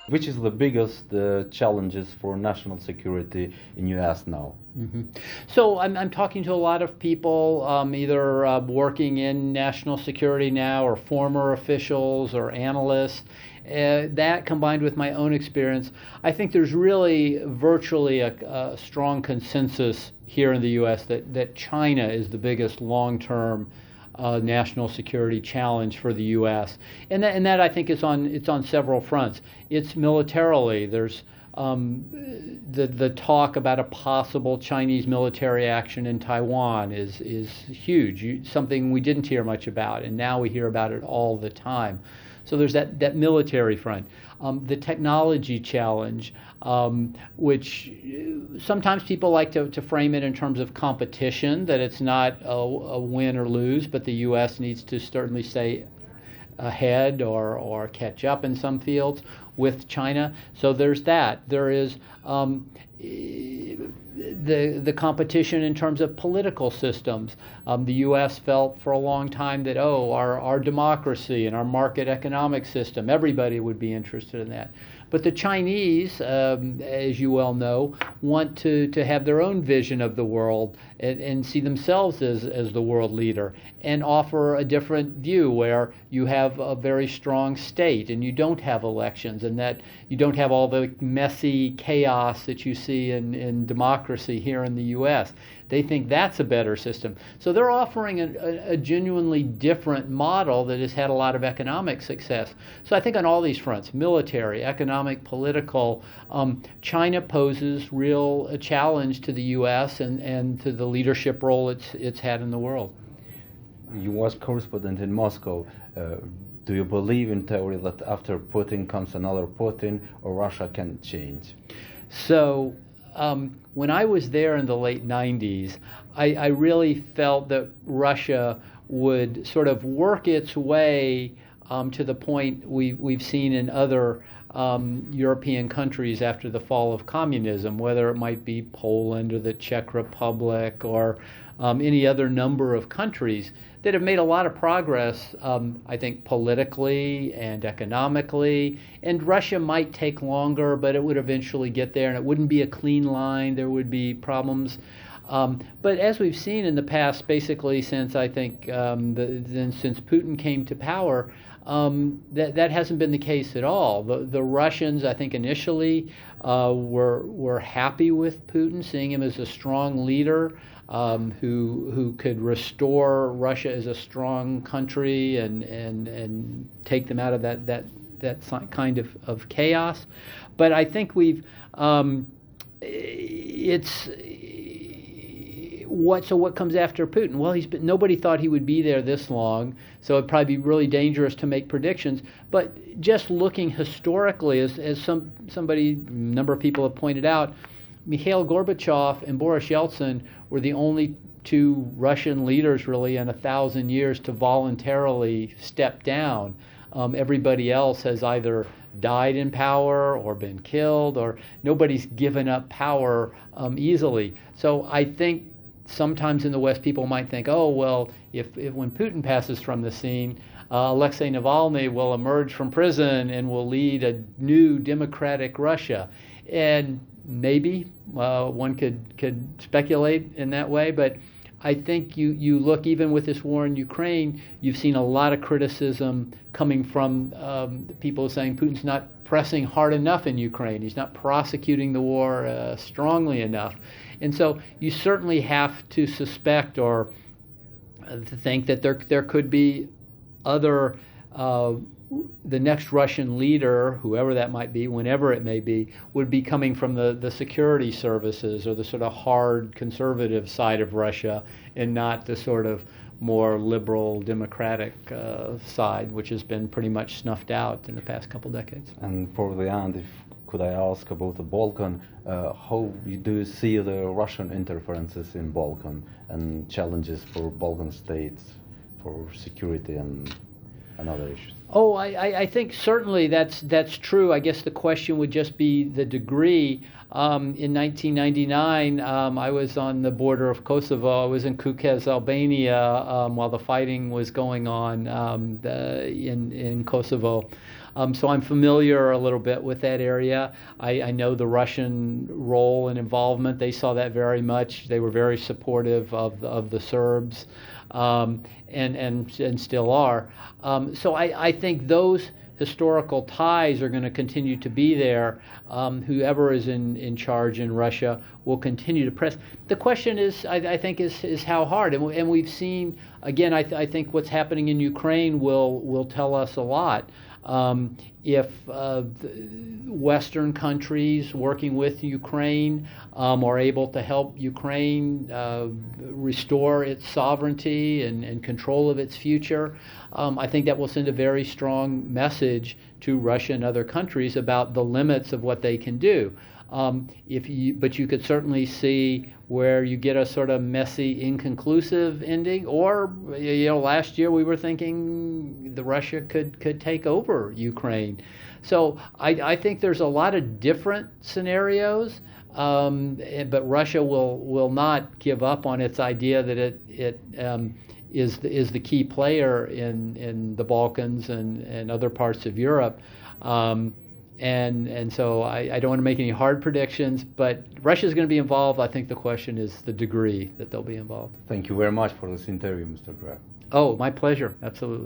Which is the biggest challenges for national security in U.S. now? So I'm talking to a lot of people, either working in national security now or former officials or analysts. That combined with my own experience, I think there's really virtually a strong consensus here in the U.S. that China is the biggest long-term national security challenge for the U.S. And that I think it's on several fronts. It's militarily. There's the talk about a possible Chinese military action in Taiwan is huge. Something we didn't hear much about, and now we hear about it all the time. So there's that military front. The technology challenge, which sometimes people like to frame it in terms of competition, that it's not a win or lose, but the U.S. needs to certainly stay ahead or catch up in some fields with China. So there's that. There is the competition in terms of political systems. The U.S. felt for a long time that, our democracy and our market economic system, everybody would be interested in that. But the Chinese, as you well know, want to have their own vision of the world and see themselves as the world leader, and offer a different view where you have a very strong state and you don't have elections, and that you don't have all the messy chaos that you see in democracy here in the U.S. They think that's a better system. So they're offering a genuinely different model that has had a lot of economic success. So I think on all these fronts, military, economic, political, China poses a challenge to the U.S. and to the leadership role it's had in the world. You was correspondent in Moscow. Do you believe in theory that after Putin comes another Putin, or Russia can change? So when I was there in the late 90s, I really felt that Russia would sort of work its way to the point we've seen in other European countries after the fall of communism, whether it might be Poland or the Czech Republic or any other number of countries that have made a lot of progress, I think, politically and economically. And Russia might take longer, but it would eventually get there, and it wouldn't be a clean line. There would be problems. But as we've seen in the past, basically since I think since Putin came to power, that hasn't been the case at all. The Russians, I think, initially were happy with Putin, seeing him as a strong leader who could restore Russia as a strong country and take them out of that kind of chaos. But I think what comes after Putin? Well, nobody thought he would be there this long, so it'd probably be really dangerous to make predictions. But just looking historically, as a number of people have pointed out, Mikhail Gorbachev and Boris Yeltsin were the only two Russian leaders really in 1,000 years to voluntarily step down. Everybody else has either died in power or been killed, or nobody's given up power easily. So I think sometimes in the West people might think, if when Putin passes from the scene, Alexei Navalny will emerge from prison and will lead a new democratic Russia. And maybe one could speculate in that way, but I think you look, even with this war in Ukraine, you've seen a lot of criticism coming from people saying Putin's not pressing hard enough in Ukraine. He's not prosecuting the war strongly enough. And so you certainly have to suspect or to think that there could be other the next Russian leader, whoever that might be, whenever it may be, would be coming from the security services or the sort of hard conservative side of Russia, and not the sort of more liberal democratic side, which has been pretty much snuffed out in the past couple decades. And for the end, could I ask about the Balkan? How do you see the Russian interferences in Balkan and challenges for Balkan states for security and and other issues? Oh, I think certainly that's true. I guess the question would just be the degree. In 1999, I was on the border of Kosovo. I was in Kukës, Albania, while the fighting was going on in Kosovo. So I'm familiar a little bit with that area. I know the Russian role and involvement. They saw that very much. They were very supportive of the Serbs, and still are. So I think those historical ties are going to continue to be there. Whoever is in charge in Russia will continue to press. The question is, I think, is how hard. And we've seen, again, I think what's happening in Ukraine will tell us a lot. If Western countries working with Ukraine are able to help Ukraine restore its sovereignty and control of its future, I think that will send a very strong message to Russia and other countries about the limits of what they can do. But you could certainly see where you get a sort of messy, inconclusive ending, or last year we were thinking the Russia could take over Ukraine. So I think there's a lot of different scenarios, but Russia will not give up on its idea that it is the key player in the Balkans and other parts of Europe. And so I don't want to make any hard predictions, but Russia's going to be involved. I think the question is the degree that they'll be involved. Thank you very much for this interview, Mr. Graf. Oh, my pleasure. Absolutely.